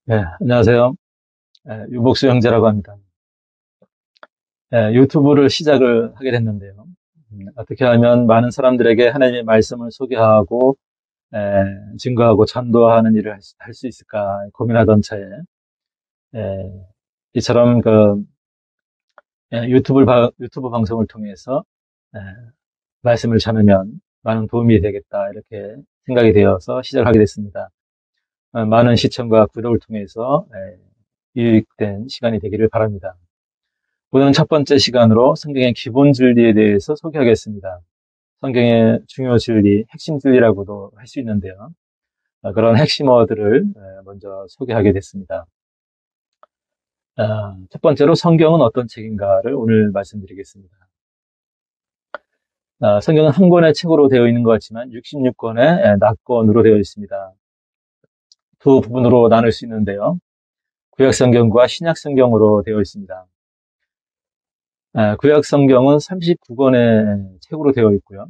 네, 안녕하세요. 유복수 형제라고 합니다. 유튜브를 시작을 하게 됐는데요. 어떻게 하면 많은 사람들에게 하나님의 말씀을 소개하고 증거하고 전도하는 일을 할 수 있을까 고민하던 차에 에, 이처럼 유튜브 방송을 통해서 에, 말씀을 전하면 많은 도움이 되겠다 이렇게 생각이 되어서 시작하게 됐습니다. 많은 시청과 구독을 통해서 유익된 시간이 되기를 바랍니다. 오늘은 첫 번째 시간으로 성경의 기본 진리에 대해서 소개하겠습니다. 성경의 중요 진리, 핵심 진리라고도 할 수 있는데요. 그런 핵심어들을 먼저 소개하게 됐습니다. 첫 번째로 성경은 어떤 책인가를 오늘 말씀드리겠습니다. 성경은 한 권의 책으로 되어 있는 것 같지만 66권의 낙권으로 되어 있습니다. 두 부분으로 나눌 수 있는데요. 구약 성경과 신약 성경으로 되어 있습니다. 구약 성경은 39권의 책으로 되어 있고요.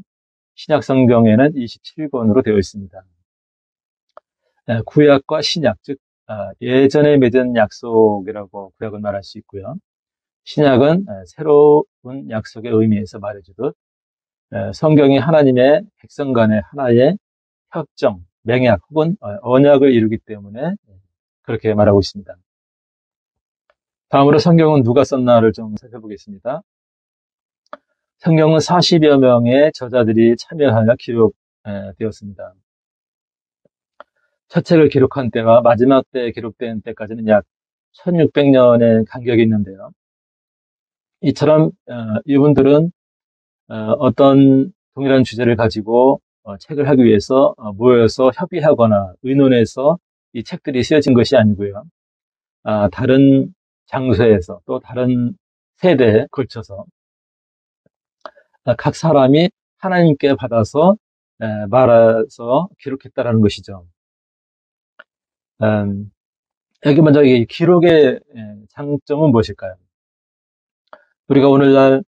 신약 성경에는 27권으로 되어 있습니다. 구약과 신약, 즉 예전에 맺은 약속이라고 구약은 말할 수 있고요. 신약은 새로운 약속의 의미에서 말해주듯 성경이 하나님의 백성 간의 하나의 협정, 맹약 혹은 언약을 이루기 때문에 그렇게 말하고 있습니다. 다음으로 성경은 누가 썼나를 좀 살펴보겠습니다. 성경은 40여 명의 저자들이 참여하여 기록되었습니다. 첫 책을 기록한 때와 마지막 때 기록된 때까지는 약 1600년의 간격이 있는데요. 이처럼 이분들은 어떤 동일한 주제를 가지고 책을 하기 위해서 모여서 협의하거나 의논해서 이 책들이 쓰여진 것이 아니고요. 다른 장소에서 또 다른 세대에 걸쳐서 각 사람이 하나님께 받아서 말해서 기록했다라는 것이죠. 음, 여기 먼저 이 기록의 장점은 무엇일까요? 우리가 오늘날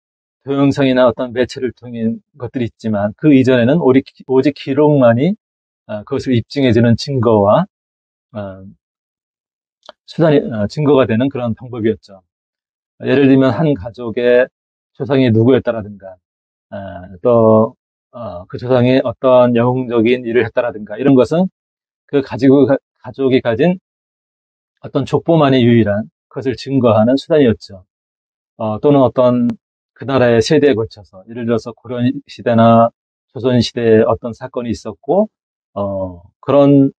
동영상이나 어떤 매체를 통한 것들이 있지만 그 이전에는 오직 기록만이 그것을 입증해주는 증거와 어, 증거가 되는 그런 방법이었죠. 예를 들면 한 가족의 조상이 누구였다라든가 또 그 조상이 어떤 영웅적인 일을 했다라든가 이런 것은 가족이 가진 어떤 족보만이 유일한 그것을 증거하는 수단이었죠. 또는 어떤 그 나라의 세대에 걸쳐서 예를 들어서 고려 시대나 조선 시대에 어떤 사건이 있었고 그런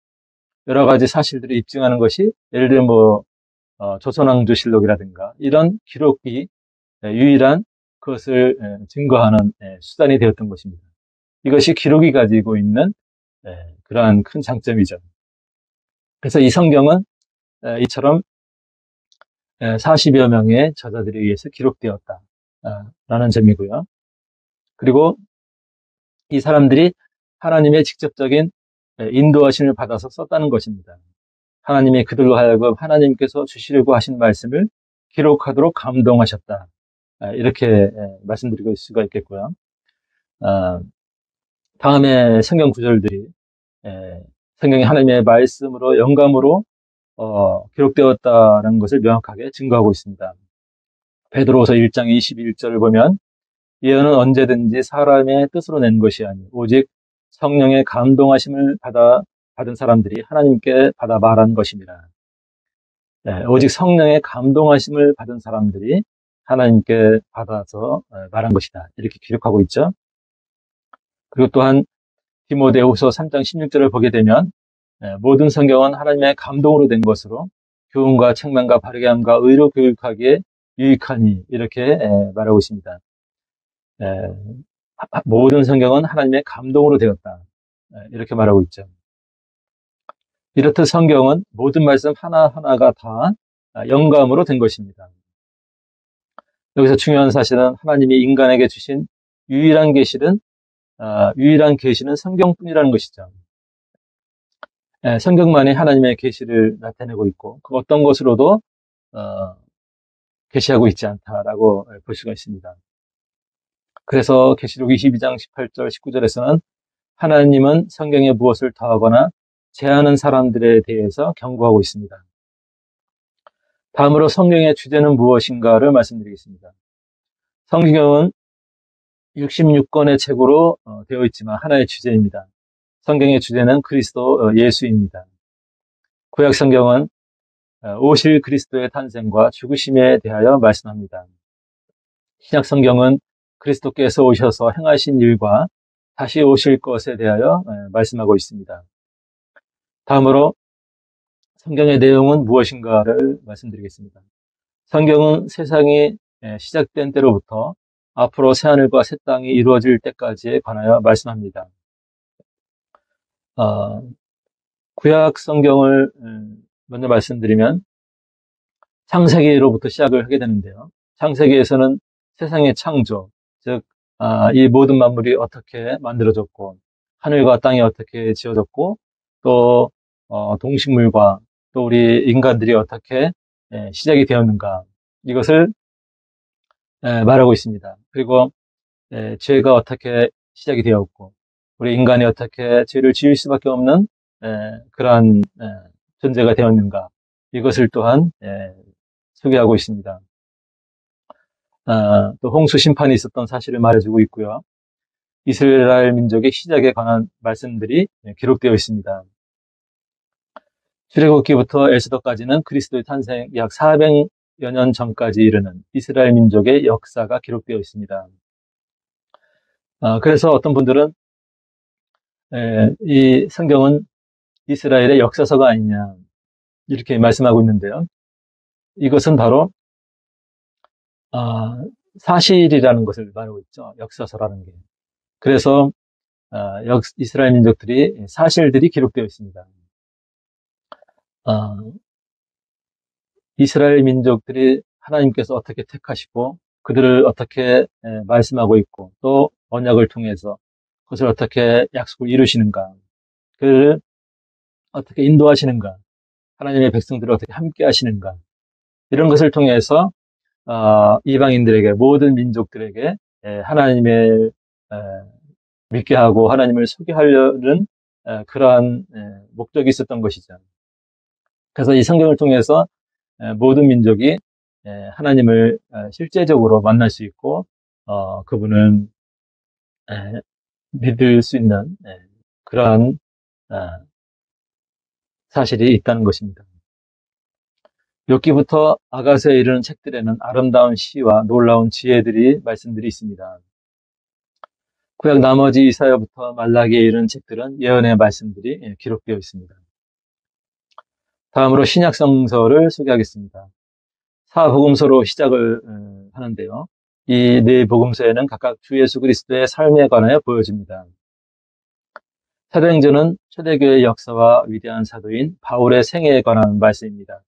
여러 가지 사실들을 입증하는 것이 예를 들면 조선왕조실록이라든가 이런 기록이 유일한 그것을 증거하는 수단이 되었던 것입니다. 이것이 기록이 가지고 있는 그러한 큰 장점이죠. 그래서 이 성경은 이처럼 40여 명의 저자들에 의해서 기록되었다라는 점이고요. 그리고 이 사람들이 하나님의 직접적인 인도하심을 받아서 썼다는 것입니다. 하나님이 그들로 하여금 하나님께서 주시려고 하신 말씀을 기록하도록 감동하셨다. 이렇게 말씀드릴 수가 있겠고요. 다음에 성경 구절들이 성경이 하나님의 말씀으로 영감으로 기록되었다는 것을 명확하게 증거하고 있습니다. 베드로후서 1장 21절을 보면 예언은 언제든지 사람의 뜻으로 낸 것이 아니 오직 성령의 감동하심을 받은 사람들이 하나님께 받아 말한 것입니다. 오직 성령의 감동하심을 받은 사람들이 하나님께 받아서 말한 것이다. 이렇게 기록하고 있죠. 그리고 또한 디모데후서 3장 16절을 보게 되면 모든 성경은 하나님의 감동으로 된 것으로 교훈과 책망과 바르게 함과 의로 교육하기에 유익하니 이렇게 말하고 있습니다. 모든 성경은 하나님의 감동으로 되었다. 이렇게 말하고 있죠. 이렇듯 성경은 모든 말씀 하나하나가 다 영감으로 된 것입니다. 여기서 중요한 사실은 하나님이 인간에게 주신 유일한 계시는 성경뿐이라는 것이죠. 성경만이 하나님의 계시를 나타내고 있고 그 어떤 것으로도 계시하고 있지 않다라고 볼 수가 있습니다. 그래서 계시록 22장 18절 19절에서는 하나님은 성경에 무엇을 더하거나 제하는 사람들에 대해서 경고하고 있습니다. 다음으로 성경의 주제는 무엇인가를 말씀드리겠습니다. 성경은 66권의 책으로 되어 있지만 하나의 주제입니다. 성경의 주제는 그리스도 예수입니다. 구약 성경은 오실 그리스도의 탄생과 죽으심에 대하여 말씀합니다. 신약 성경은 그리스도께서 오셔서 행하신 일과 다시 오실 것에 대하여 말씀하고 있습니다. 다음으로 성경의 내용은 무엇인가를 말씀드리겠습니다. 성경은 세상이 시작된 때로부터 앞으로 새하늘과 새 땅이 이루어질 때까지에 관하여 말씀합니다. 구약 성경을 먼저 말씀드리면 창세기로부터 시작을 하게 되는데요. 창세기에서는 세상의 창조, 즉 이 모든 만물이 어떻게 만들어졌고 하늘과 땅이 어떻게 지어졌고 또 동식물과 또 우리 인간들이 어떻게 시작이 되었는가 이것을 말하고 있습니다. 그리고 죄가 어떻게 시작이 되었고 우리 인간이 어떻게 죄를 지을 수밖에 없는 그러한 존재가 되었는가 이것을 또한 소개하고 있습니다. 또 홍수 심판이 있었던 사실을 말해주고 있고요. 이스라엘 민족의 시작에 관한 말씀들이 기록되어 있습니다. 출애굽기부터 에스더까지는 그리스도의 탄생 약 400여 년 전까지 이르는 이스라엘 민족의 역사가 기록되어 있습니다. 그래서 어떤 분들은 이 성경은 이스라엘의 역사서가 아니냐 이렇게 말씀하고 있는데요. 이것은 바로 사실이라는 것을 말하고 있죠. 역사서라는 게. 그래서 이스라엘 민족들이 사실들이 기록되어 있습니다. 이스라엘 민족들이 하나님께서 어떻게 택하시고 그들을 어떻게 말씀하고 있고 또 언약을 통해서 그것을 어떻게 약속을 이루시는가 그를 어떻게 인도하시는가 하나님의 백성들을 어떻게 함께 하시는가 이런 것을 통해서 이방인들에게 모든 민족들에게 하나님을 믿게 하고 하나님을 소개하려는 그러한 목적이 있었던 것이죠. 그래서 이 성경을 통해서 모든 민족이 하나님을 실제적으로 만날 수 있고 그분을 믿을 수 있는 그러한 사실이 있다는 것입니다. 욥기부터 아가서에 이르는 책들에는 아름다운 시와 놀라운 지혜들이 말씀들이 있습니다. 구약 나머지 이사야부터 말라기에 이르는 책들은 예언의 말씀들이 기록되어 있습니다. 다음으로 신약 성서를 소개하겠습니다. 사복음서로 시작을 하는데요. 이 네 복음서에는 각각 주 예수 그리스도의 삶에 관하여 보여집니다. 사도행전은 초대교회의 역사와 위대한 사도인 바울의 생애에 관한 말씀입니다.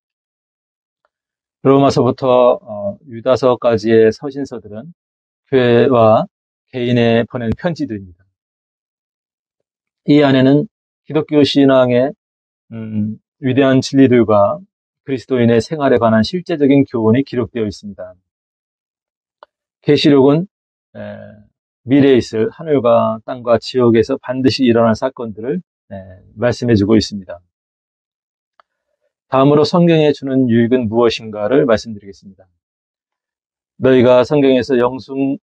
로마서부터 유다서까지의 서신서들은 교회와 개인에 보낸 편지들입니다. 이 안에는 기독교 신앙의 위대한 진리들과 그리스도인의 생활에 관한 실제적인 교훈이 기록되어 있습니다. 계시록은 미래에 있을 하늘과 땅과 지옥에서 반드시 일어날 사건들을 말씀해주고 있습니다. 다음으로 성경에 주는 유익은 무엇인가를 말씀드리겠습니다. 너희가 성경에서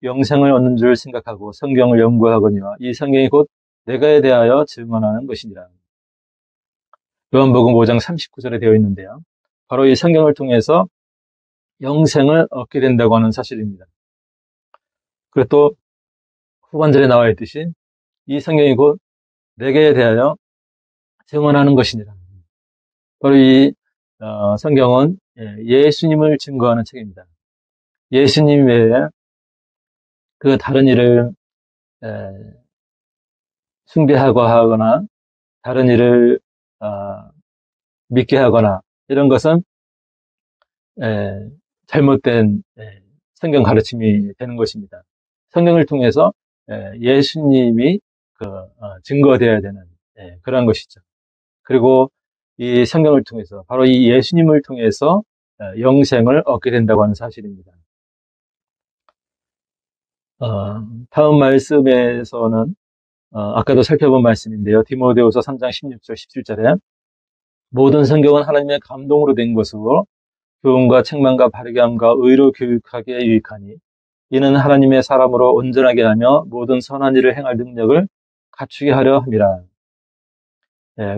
영생을 얻는 줄 생각하고 성경을 연구하거니와 이 성경이 곧 내가에 대하여 증언하는 것이니라. 요한복음 5장 39절에 되어 있는데요. 바로 이 성경을 통해서 영생을 얻게 된다고 하는 사실입니다. 그리고 또 후반절에 나와 있듯이 이 성경이 곧 내게 대하여 증언하는 것이니라. 바로 이 성경은 예수님을 증거하는 책입니다. 예수님 외에 그 다른 일을 숭배하고 하거나 다른 일을 믿게 하거나 이런 것은 잘못된 성경 가르침이 되는 것입니다. 성경을 통해서 예수님이 증거되어야 되는 그런 것이죠. 그리고 이 성경을 통해서 바로 이 예수님을 통해서 영생을 얻게 된다고 하는 사실입니다. 다음 말씀에서는 아까도 살펴본 말씀인데요. 디모데후서 3장 16절 17절에 모든 성경은 하나님의 감동으로 된 것으로 교훈과 책망과 바르게 함과 의로 교육하기에 유익하니 이는 하나님의 사람으로 온전하게 하며 모든 선한 일을 행할 능력을 갖추게 하려 함이라.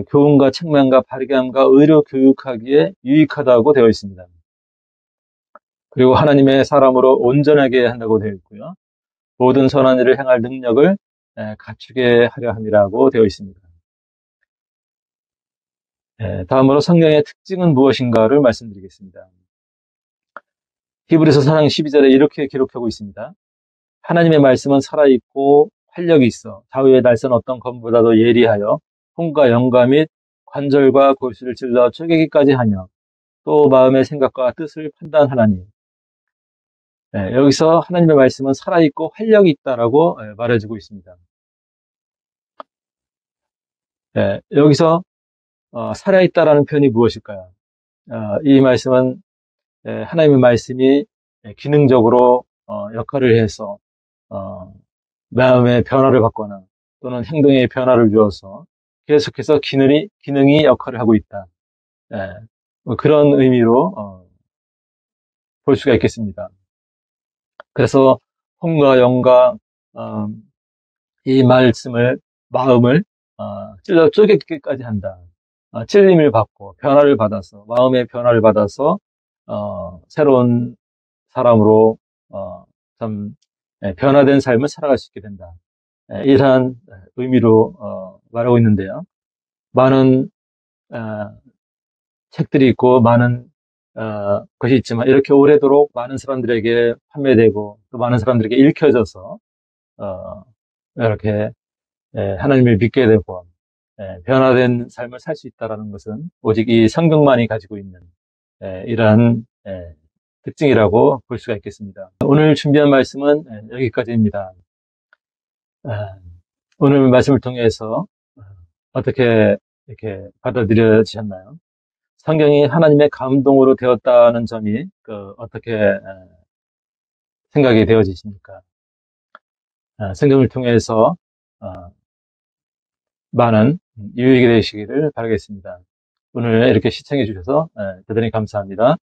교훈과 책망과 바르게 함과 의로 교육하기에 유익하다고 되어 있습니다. 그리고 하나님의 사람으로 온전하게 한다고 되어 있고요. 모든 선한 일을 행할 능력을 갖추게 하려 함이라고 되어 있습니다. 다음으로 성경의 특징은 무엇인가를 말씀드리겠습니다. 히브리서 4장 12절에 이렇게 기록하고 있습니다. 하나님의 말씀은 살아있고 활력이 있어 좌우의 날선 어떤 검보다도 예리하여 혼과 영과 및 관절과 골수를 찔러 쪼개기까지 하며 또 마음의 생각과 뜻을 판단하나니. 여기서 하나님의 말씀은 살아있고 활력이 있다라고 말해주고 있습니다. 여기서 살아있다라는 표현이 무엇일까요? 이 말씀은 하나님의 말씀이 기능적으로 역할을 해서 마음의 변화를 받거나 또는 행동의 변화를 주어서 계속해서 기능이 역할을 하고 있다. 그런 의미로 볼 수가 있겠습니다. 그래서 혼과 영과 이 말씀을 마음을 찔러 쪼개기까지 한다. 찔림을 받고 변화를 받아서 마음의 변화를 받아서 새로운 사람으로 참 변화된 삶을 살아갈 수 있게 된다. 이러한 의미로 말하고 있는데요. 많은 책들이 있고 많은 것이 있지만 이렇게 오래도록 많은 사람들에게 판매되고 또 많은 사람들에게 읽혀져서 이렇게 하나님을 믿게 되고 변화된 삶을 살 수 있다는 것은 오직 이 성경만이 가지고 있는 이러한 특징이라고 볼 수가 있겠습니다. 오늘 준비한 말씀은 여기까지입니다. 오늘 말씀을 통해서 어떻게 이렇게 받아들여지셨나요? 성경이 하나님의 감동으로 되었다는 점이 어떻게 생각이 되어지십니까? 성경을 통해서 많은 유익이 되시기를 바라겠습니다. 오늘 이렇게 시청해 주셔서 대단히 감사합니다.